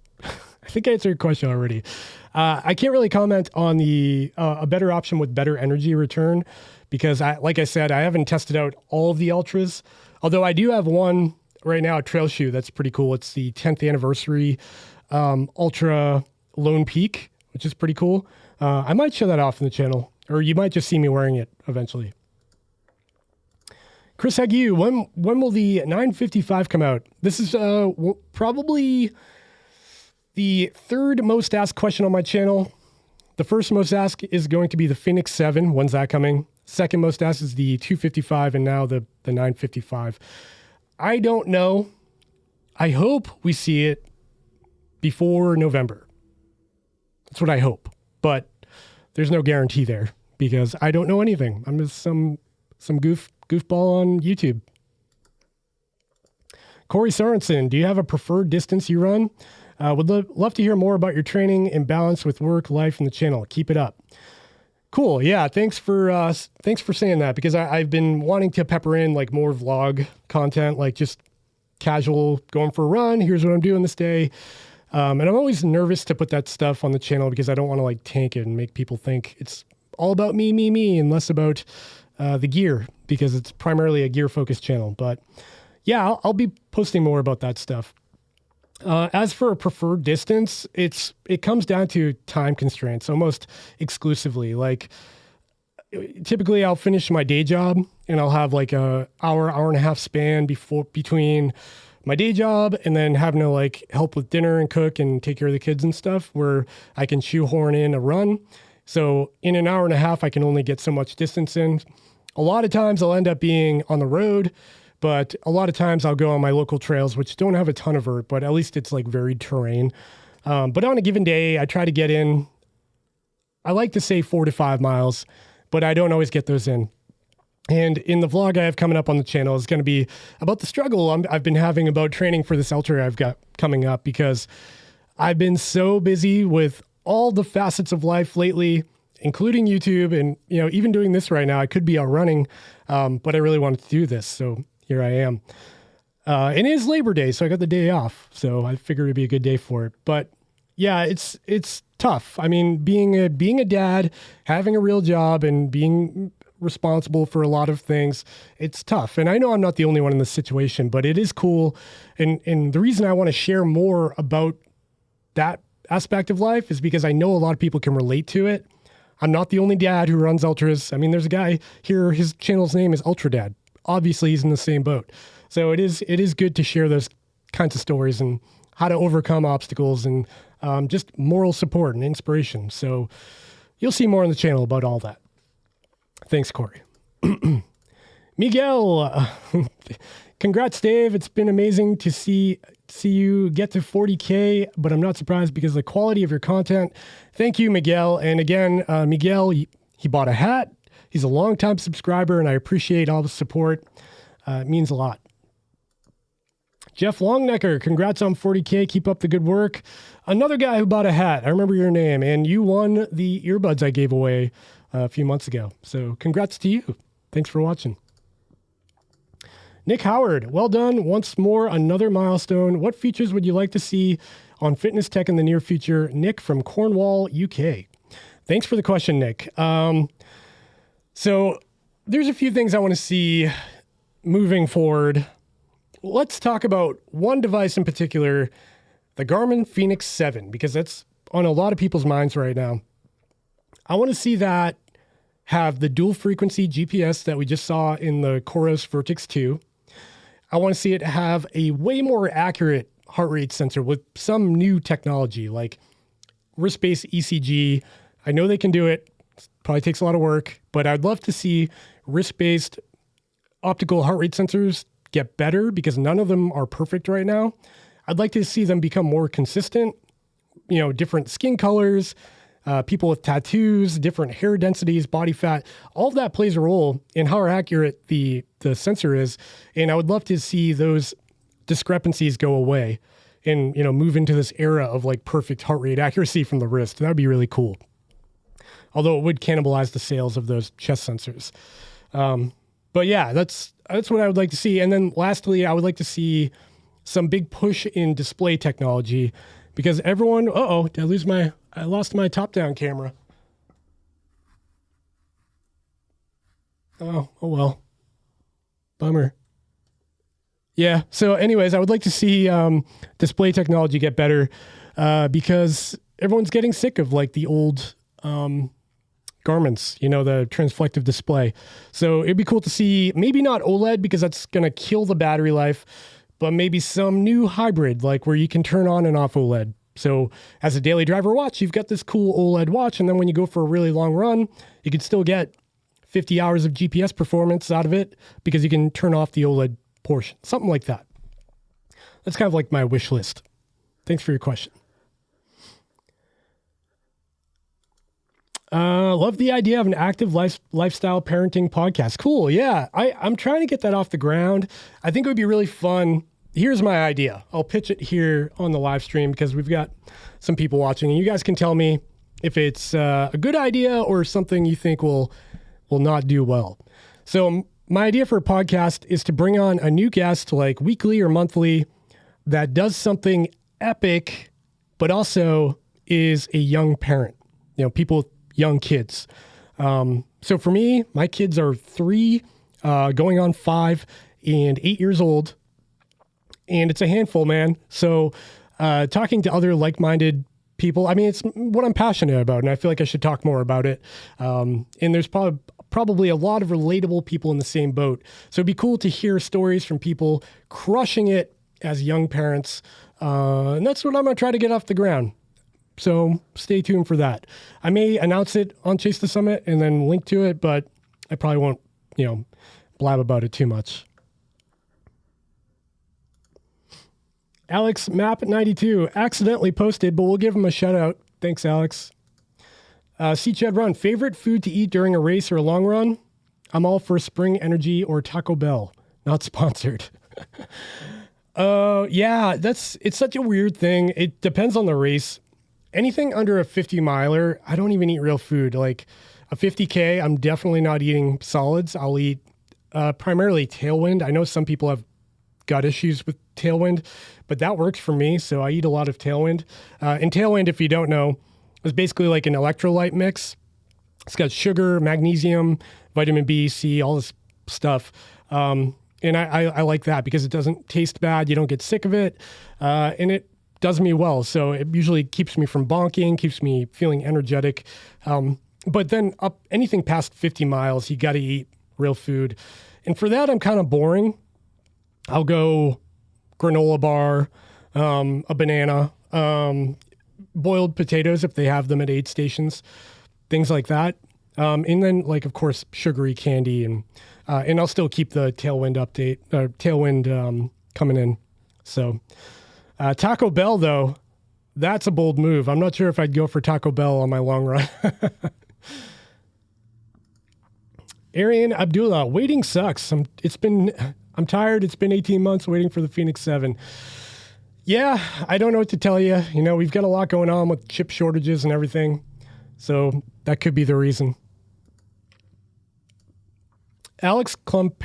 I think I answered your question already. I can't really comment on the a better option with better energy return because, like I said, I haven't tested out all of the ultras. Although I do have one right now, a trail shoe that's pretty cool. It's the 10th anniversary Ultra Lone Peak, which is pretty cool. I might show that off in the channel, or you might just see me wearing it eventually. Chris Hagu, when will the 955 come out? This is probably the third most asked question on my channel. The first most asked is going to be the Phoenix 7. When's that coming? Second most asked is the 255 and now the 955. I don't know. I hope we see it before November. That's what I hope. But there's no guarantee there because I don't know anything. I'm just some goofball on YouTube. Corey Sorensen, do you have a preferred distance you run? Would love to hear more about your training and balance with work, life, and the channel. Keep it up. Cool. Yeah. Thanks for saying that because I've been wanting to pepper in like more vlog content, like just casual going for a run. Here's what I'm doing this day. And I'm always nervous to put that stuff on the channel because I don't want to like tank it and make people think it's all about me, and less about the gear because it's primarily a gear focused channel. But yeah, I'll be posting more about that stuff. As for a preferred distance, it comes down to time constraints almost exclusively. Like typically I'll finish my day job and I'll have like a hour and a half span between my day job and then having to like help with dinner and cook and take care of the kids and stuff where I can shoehorn in a run. So in an hour and a half, I can only get so much distance in. A lot of times I'll end up being on the road, but a lot of times I'll go on my local trails, which don't have a ton of vert, but at least it's like varied terrain. But on a given day, I try to get in, I like to say 4 to 5 miles, but I don't always get those in. And in the vlog I have coming up on the channel is going to be about the struggle I've been having about training for this ultra I've got coming up because I've been so busy with all the facets of life lately, including YouTube and, even doing this right now. I could be out running, but I really wanted to do this. So here I am. And it is Labor Day, so I got the day off. So I figured it'd be a good day for it. But yeah, it's tough. I mean, being a dad, having a real job and being responsible for a lot of things, it's tough. And I know I'm not the only one in this situation, but it is cool. And the reason I want to share more about that aspect of life is because I know a lot of people can relate to it. I'm not the only dad who runs ultras. I mean, there's a guy here, his channel's name is Ultra Dad. Obviously he's in the same boat. So it is good to share those kinds of stories and how to overcome obstacles and just moral support and inspiration. So you'll see more on the channel about all that. Thanks, Corey. Miguel, Congrats, Dave. It's been amazing to see you get to 40K, but I'm not surprised because of the quality of your content. Thank you, Miguel. And again, Miguel, he bought a hat. He's a longtime subscriber, and I appreciate all the support. It means a lot. Jeff Longnecker, congrats on 40K. Keep up the good work. Another guy who bought a hat. I remember your name, and you won the earbuds I gave away a few months ago. So congrats to you. Thanks for watching. Nick Howard, well done. Once more, another milestone. What features would you like to see on fitness tech in the near future? Nick from Cornwall, UK. Thanks for the question, Nick. So there's a few things I want to see moving forward. Let's talk about one device in particular, the Garmin Fenix 7, because that's on a lot of people's minds right now. I want to see that have the dual frequency GPS that we just saw in the Coros Vertex 2. I want to see it have a way more accurate heart rate sensor with some new technology like wrist-based ECG. I know they can do it. Probably takes a lot of work, but I'd love to see wrist-based optical heart rate sensors get better because none of them are perfect right now. I'd like to see them become more consistent, different skin colors, people with tattoos, different hair densities, body fat, all of that plays a role in how accurate the sensor is. And I would love to see those discrepancies go away and, move into this era of like perfect heart rate accuracy from the wrist. That would be really cool. Although it would cannibalize the sales of those chest sensors. But yeah, that's what I would like to see. And then lastly, I would like to see some big push in display technology because everyone, I lost my top-down camera. Oh well. Bummer. Yeah, so anyways, I would like to see display technology get better because everyone's getting sick of like the old Garmin's, the transflective display. So it'd be cool to see, maybe not OLED because that's going to kill the battery life, but maybe some new hybrid, like where you can turn on and off OLED. So as a daily driver watch, you've got this cool OLED watch. And then when you go for a really long run, you can still get 50 hours of GPS performance out of it because you can turn off the OLED portion, something like that. That's kind of like my wish list. Thanks for your question. Love the idea of an active lifestyle parenting podcast. Cool. Yeah. I'm trying to get that off the ground. I think it would be really fun. Here's my idea. I'll pitch it here on the live stream because we've got some people watching and you guys can tell me if it's a good idea or something you think will not do well. So my idea for a podcast is to bring on a new guest like weekly or monthly that does something epic, but also is a young parent, people with young kids. So for me, my kids are 3, going on 5 and 8 years old. And it's a handful, man. So talking to other like-minded people, it's what I'm passionate about. And I feel like I should talk more about it. And there's probably a lot of relatable people in the same boat. So it'd be cool to hear stories from people crushing it as young parents. And that's what I'm going to try to get off the ground. So stay tuned for that. I may announce it on Chase the Summit and then link to it, but I probably won't, blab about it too much. Alex Map 92 accidentally posted, but we'll give him a shout out. Thanks, Alex. C. Chad Run, favorite food to eat during a race or a long run? I'm all for Spring Energy or Taco Bell. Not sponsored. Yeah, it's such a weird thing. It depends on the race. Anything under a 50 miler, I don't even eat real food. Like a 50K, I'm definitely not eating solids. I'll eat primarily Tailwind. I know some people have gut issues with Tailwind, but that works for me. So I eat a lot of Tailwind. And Tailwind, if you don't know, is basically like an electrolyte mix. It's got sugar, magnesium, vitamin B, C, all this stuff. And I like that because it doesn't taste bad. You don't get sick of it. And it does me well. So it usually keeps me from bonking, keeps me feeling energetic. But then up anything past 50 miles, you got to eat real food. And for that, I'm kind of boring. I'll go granola bar, a banana, boiled potatoes if they have them at aid stations, things like that. And then, like, of course, sugary candy. And And I'll still keep the Tailwind coming in. So Taco Bell, though, that's a bold move. I'm not sure if I'd go for Taco Bell on my long run. Arian Abdullah, waiting sucks. I'm tired. It's been 18 months waiting for the Phoenix 7. Yeah, I don't know what to tell you. You know, we've got a lot going on with chip shortages and everything. So that could be the reason. Alex Klump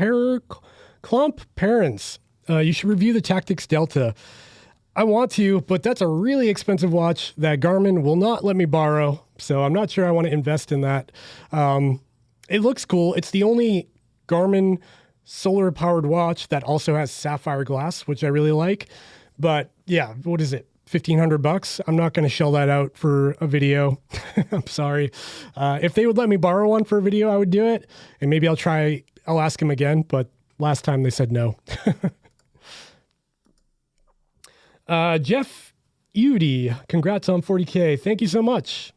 Parents, you should review the Tactics Delta. I want to, but that's a really expensive watch that Garmin will not let me borrow. So I'm not sure I want to invest in that. It looks cool. It's the only Garmin solar powered watch that also has sapphire glass, which I really like. But yeah, what is it? $1,500? I'm not going to shell that out for a video. I'm sorry. If they would let me borrow one for a video, I would do it. And maybe I'll ask him again. But last time they said no. Jeff Udy, congrats on 40K. Thank you so much.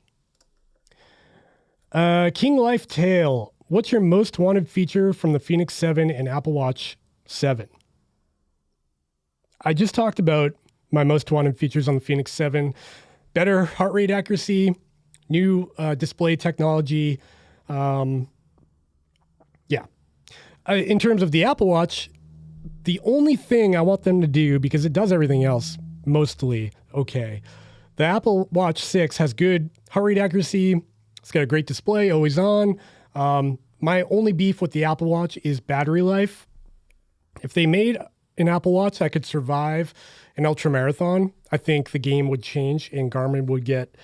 King Life Tale, what's your most wanted feature from the Phoenix 7 and Apple Watch 7? I just talked about my most wanted features on the Phoenix 7. Better heart rate accuracy, new display technology. In terms of the Apple Watch, the only thing I want them to do, because it does everything else mostly okay, the Apple Watch 6 has good heart rate accuracy. It's got a great display, always on. My only beef with the Apple Watch is battery life. If they made an Apple Watch that could survive an ultra marathon, I think the game would change and Garmin would get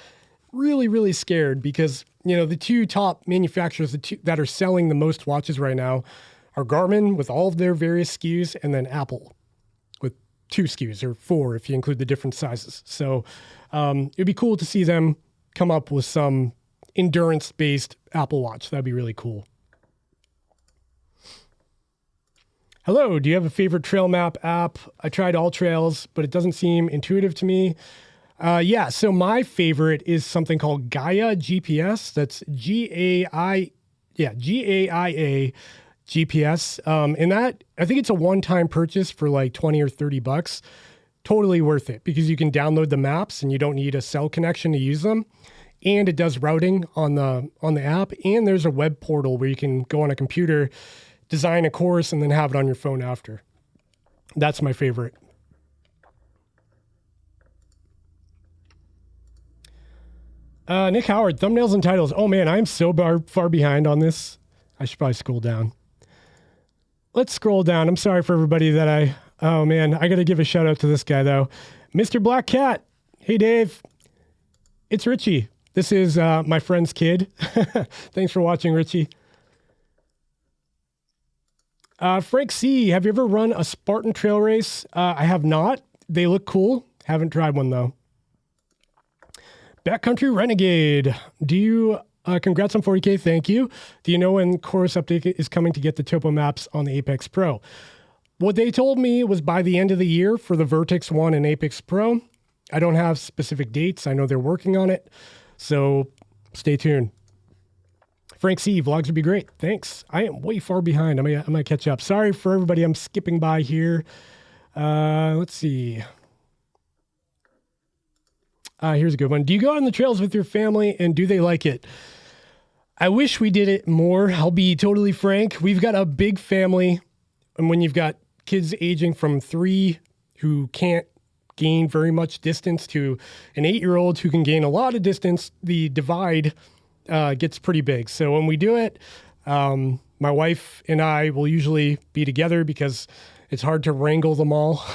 really, really scared because, you know, the two top manufacturers that are selling the most watches right now are Garmin with all of their various SKUs and then Apple with 2 SKUs or 4 if you include the different sizes. So it'd be cool to see them come up with some endurance-based Apple Watch. That'd be really cool. Hello, do you have a favorite trail map app? I tried all trails, but it doesn't seem intuitive to me. So my favorite is something called Gaia GPS. That's Gaia GPS. And that, I think it's a one-time purchase for like 20 or 30 bucks. Totally worth it because you can download the maps and you don't need a cell connection to use them. And it does routing on the app. And there's a web portal where you can go on a computer, design a course, and then have it on your phone after. That's my favorite. Nick Howard, thumbnails and titles. Oh man, I'm so far behind on this. I should probably scroll down. Let's scroll down. I'm sorry for everybody oh man, I got to give a shout out to this guy though. Mr. Black Cat. Hey Dave, it's Richie. This is my friend's kid. Thanks for watching, Richie. Frank C, have you ever run a Spartan trail race? I have not. They look cool. Haven't tried one though. Backcountry Renegade. Do you, congrats on 40K. Thank you. Do you know when Chorus Update is coming to get the topo maps on the Apex Pro? What they told me was by the end of the year for the Vertex 1 and Apex Pro. I don't have specific dates. I know they're working on it. So stay tuned. Frank C, vlogs would be great. Thanks. I am way far behind. I'm gonna catch up. Sorry for everybody. I'm skipping by here. Let's see. Here's a good one. Do you go on the trails with your family and do they like it? I wish we did it more. I'll be totally frank. We've got a big family. And when you've got kids aging from 3 who can't gain very much distance to an 8-year-old who can gain a lot of distance, the divide gets pretty big. So when we do it, my wife and I will usually be together because it's hard to wrangle them all.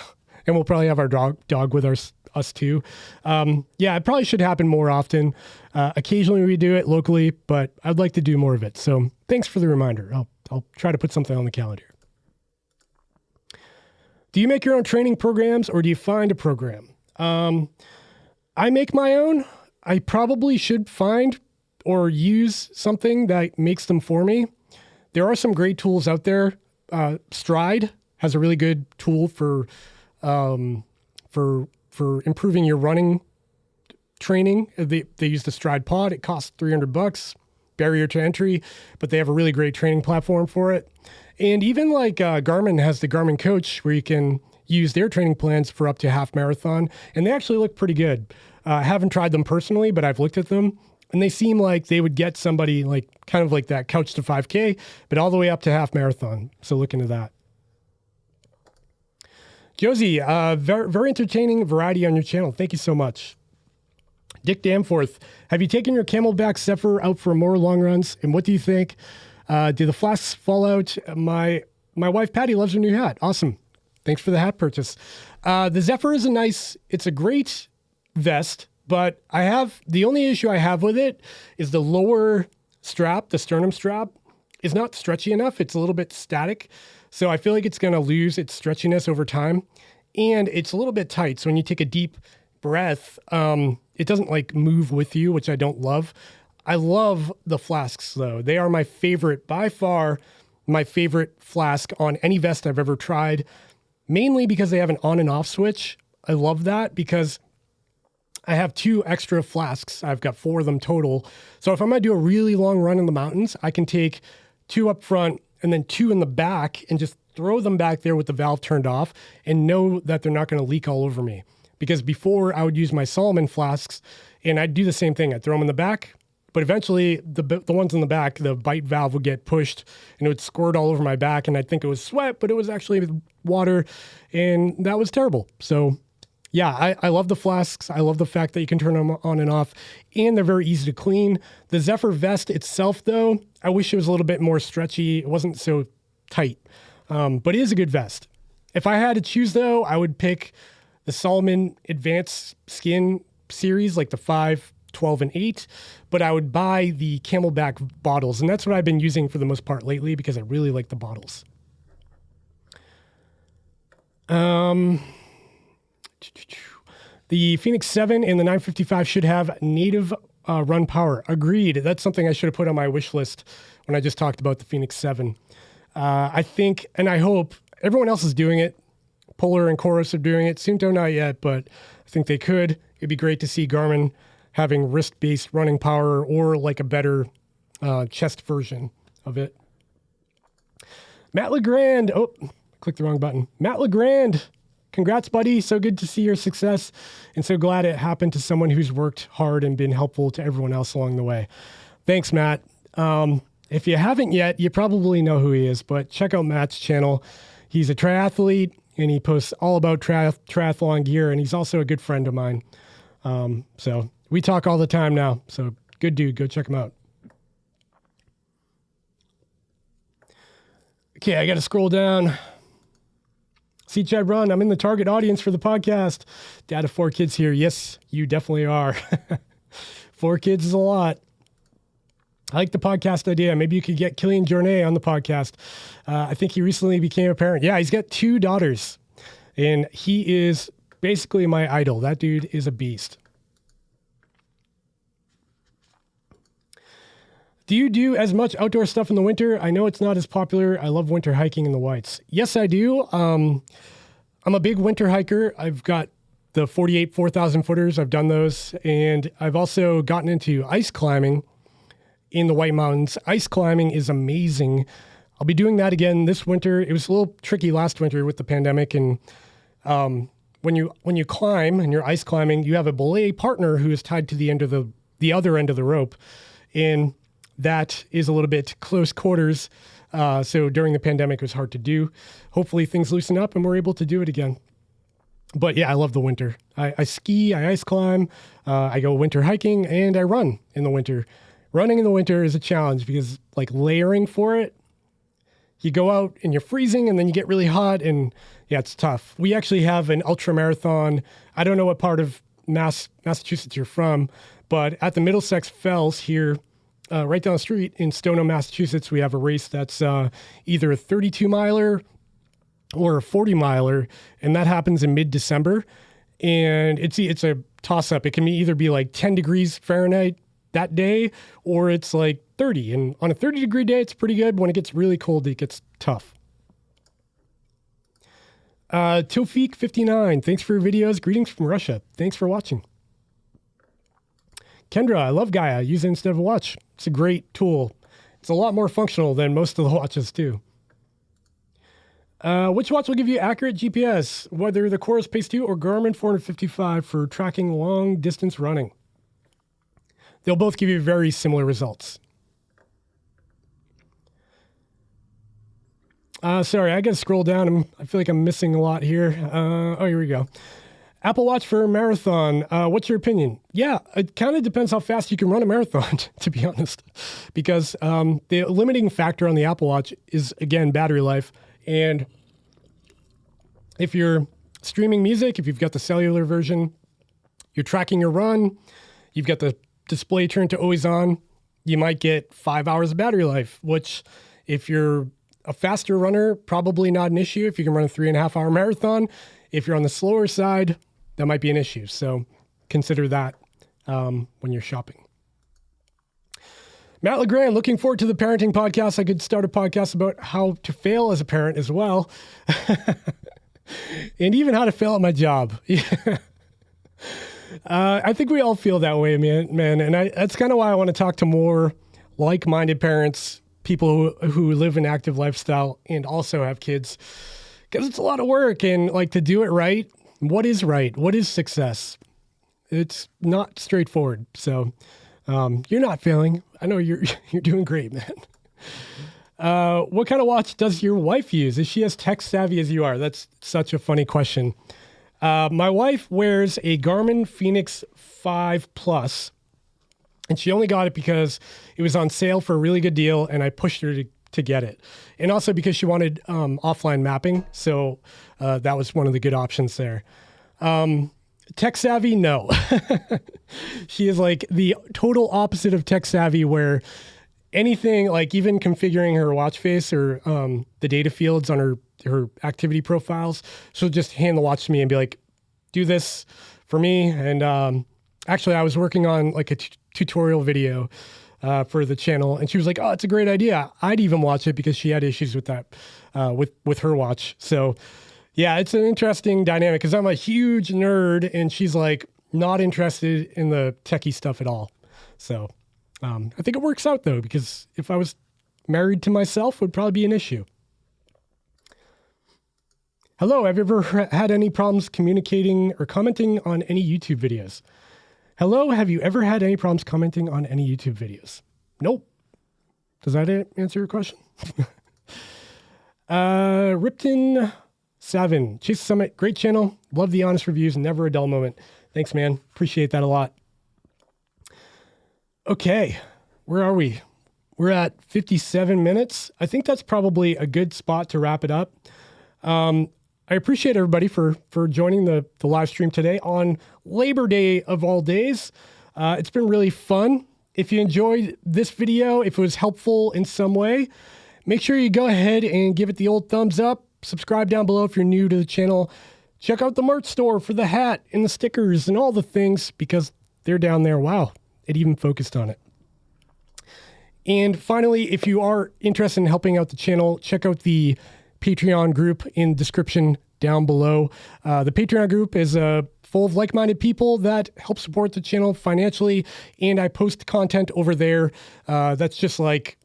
And we'll probably have our dog with us too. It probably should happen more often. Occasionally we do it locally, but I'd like to do more of it. So thanks for the reminder. I'll try to put something on the calendar. Do you make your own training programs or do you find a program? I make my own. I probably should find or use something that makes them for me. There are some great tools out there. Stride has a really good tool for improving your running training. They use the Stride Pod. It costs $300. barrier to entry, but they have a really great training platform for it. And even like Garmin has the Garmin Coach where you can use their training plans for up to half marathon. And they actually look pretty good. I haven't tried them personally, but I've looked at them and they seem like they would get somebody like kind of like that couch to 5K, but all the way up to half marathon. So look into that. Josie, very, very entertaining variety on your channel. Thank you so much. Dick Danforth, have you taken your Camelback Zephyr out for more long runs? And what do you think? Do the flasks fall out? My wife, Patty, loves her new hat. Awesome. Thanks for the hat purchase. The Zephyr is it's a great vest, but the only issue I have with it is the lower strap, the sternum strap, is not stretchy enough. It's a little bit static. So I feel like it's going to lose its stretchiness over time. And it's a little bit tight. So when you take a deep breath, it doesn't like move with you, which I don't love. I love the flasks though. They are my favorite, by far, my favorite flask on any vest I've ever tried, mainly because they have an on and off switch. I love that because I have 2 extra flasks. I've got 4 of them total. So if I'm going to do a really long run in the mountains, I can take 2 up front and then 2 in the back and just throw them back there with the valve turned off and know that they're not going to leak all over me. Because before I would use my Solomon flasks and I'd do the same thing. I'd throw them in the back, but eventually the ones in the back, the bite valve would get pushed and it would squirt all over my back and I'd think it was sweat, but it was actually water and that was terrible. So yeah, I love the flasks. I love the fact that you can turn them on and off and they're very easy to clean. The Zephyr vest itself though, I wish it was a little bit more stretchy. It wasn't so tight, but it is a good vest. If I had to choose though, I would pick the Solomon Advanced Skin series, like the 5, 12, and 8, but I would buy the Camelback bottles. And that's what I've been using for the most part lately because I really like the bottles. The Phoenix 7 and the 955 should have native run power. Agreed. That's something I should have put on my wish list when I just talked about the Phoenix 7. I think, and I hope, everyone else is doing it. Polar and Chorus are doing it. Suunto not yet, but I think they could. It'd be great to see Garmin having wrist-based running power or like a better chest version of it. Matt LeGrand. Oh, clicked the wrong button. Matt LeGrand. Congrats, buddy. So good to see your success and so glad it happened to someone who's worked hard and been helpful to everyone else along the way. Thanks, Matt. If you haven't yet, you probably know who he is, but check out Matt's channel. He's a triathlete and he posts all about triathlon gear and he's also a good friend of mine. So we talk all the time now. So good dude. Go check him out. Okay, I got to scroll down. See Chad Run, I'm in the target audience for the podcast. Dad of 4 kids here. Yes, you definitely are. 4 kids is a lot. I like the podcast idea. Maybe you could get Killian Jornet on the podcast. I think he recently became a parent. Yeah, he's got 2 daughters. And he is basically my idol. That dude is a beast. Do you do as much outdoor stuff in the winter? I know it's not as popular. I love winter hiking in the Whites. Yes, I do. I'm a big winter hiker. I've got the 48 4,000 footers. I've done those. And I've also gotten into ice climbing in the White Mountains. Ice climbing is amazing. I'll be doing that again this winter. It was a little tricky last winter with the pandemic. And when you climb and you're ice climbing, you have a belay partner who is tied to the end of the other end of the rope. And that is a little bit close quarters. So during the pandemic, it was hard to do. Hopefully things loosen up and we're able to do it again. But yeah, I love the winter. I ski, I ice climb, I go winter hiking, and I run in the winter. Running in the winter is a challenge because like layering for it, you go out and you're freezing and then you get really hot and yeah, it's tough. We actually have an ultra marathon. I don't know what part of Massachusetts you're from, but at the Middlesex Fells here, right down the street in Stono, Massachusetts, we have a race that's either a 32 miler or a 40 miler, and that happens in mid-December. And it's a toss-up. It can either be like 10 degrees Fahrenheit that day, or it's like 30. And on a 30-degree day, it's pretty good. When it gets really cold, it gets tough. Tofik59, thanks for your videos. Greetings from Russia. Thanks for watching. Kendra, I love Gaia. Use it instead of a watch. It's a great tool. It's a lot more functional than most of the watches too. Which watch will give you accurate GPS, whether the Chorus Pace 2 or Garmin 455 for tracking long distance running? They'll both give you very similar results. Sorry, I got to scroll down. I feel like I'm missing a lot here. Oh, here we go. Apple Watch for a marathon. What's your opinion? Yeah, it kind of depends how fast you can run a marathon, to be honest, because the limiting factor on the Apple Watch is, again, battery life. And if you're streaming music, if you've got the cellular version, you're tracking your run, you've got the display turned to always on, you might get 5 hours of battery life, which if you're a faster runner, probably not an issue. If you can run a 3.5 hour marathon, if you're on the slower side, that might be an issue. So consider that when you're shopping. Matt LeGrand, looking forward to the parenting podcast. I could start a podcast about how to fail as a parent as well. And even how to fail at my job. I think we all feel that way, man. And that's kind of why I want to talk to more like-minded parents, people who live an active lifestyle and also have kids, because it's a lot of work. And like, to do it right, what is right? What is success? It's not straightforward. So you're not failing. I know you're doing great, man. What kind of watch does your wife use? Is she as tech savvy as you are? That's such a funny question. My wife wears a Garmin Fenix 5 Plus, and she only got it because it was on sale for a really good deal, and I pushed her to get it. And also because she wanted offline mapping, so that was one of the good options there. Tech savvy, no. She is like the total opposite of tech savvy, where anything, like even configuring her watch face or the data fields on her activity profiles, she'll just hand the watch to me and be like, do this for me. And actually, I was working on like a tutorial video for the channel, and she was like, oh, it's a great idea. I'd even watch it because she had issues with that, with her watch. So yeah, it's an interesting dynamic because I'm a huge nerd and she's like not interested in the techie stuff at all. So I think it works out though, because if I was married to myself, it would probably be an issue. Hello, have you ever had any problems communicating or commenting on any YouTube videos? Hello, have you ever had any problems commenting on any YouTube videos? Nope. Does that answer your question? Ripton Savin, Chase Summit, great channel. Love the honest reviews, never a dull moment. Thanks, man. Appreciate that a lot. Okay, where are we? We're at 57 minutes. I think that's probably a good spot to wrap it up. I appreciate everybody for joining the live stream today on Labor Day of all days. It's been really fun. If you enjoyed this video, if it was helpful in some way, make sure you go ahead and give it the old thumbs up. Subscribe down below if you're new to the channel. Check out the merch store for the hat and the stickers and all the things, because they're down there. Wow, it even focused on it. And finally, if you are interested in helping out the channel, check out the Patreon group in the description down below. The Patreon group is full of like-minded people that help support the channel financially, and I post content over there that's just like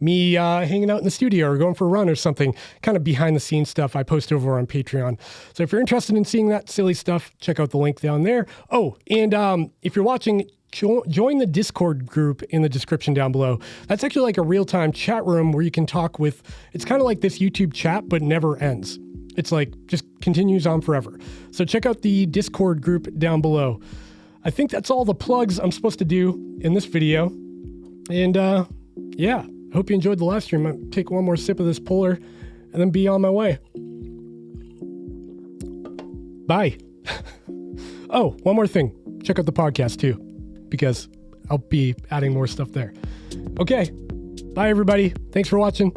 me hanging out in the studio or going for a run or something, kind of behind the scenes stuff I post over on Patreon. So if you're interested in seeing that silly stuff, check out the link down there. Oh, and if you're watching, join the Discord group in the description down below. That's actually like a real-time chat room where you can talk with, it's kind of like this YouTube chat, but never ends. It's like, just continues on forever. So check out the Discord group down below. I think that's all the plugs I'm supposed to do in this video. And yeah, hope you enjoyed the live stream. I'll take one more sip of this Polar and then be on my way. Bye. Oh, one more thing. Check out the podcast too, because I'll be adding more stuff there. Okay. Bye, everybody. Thanks for watching.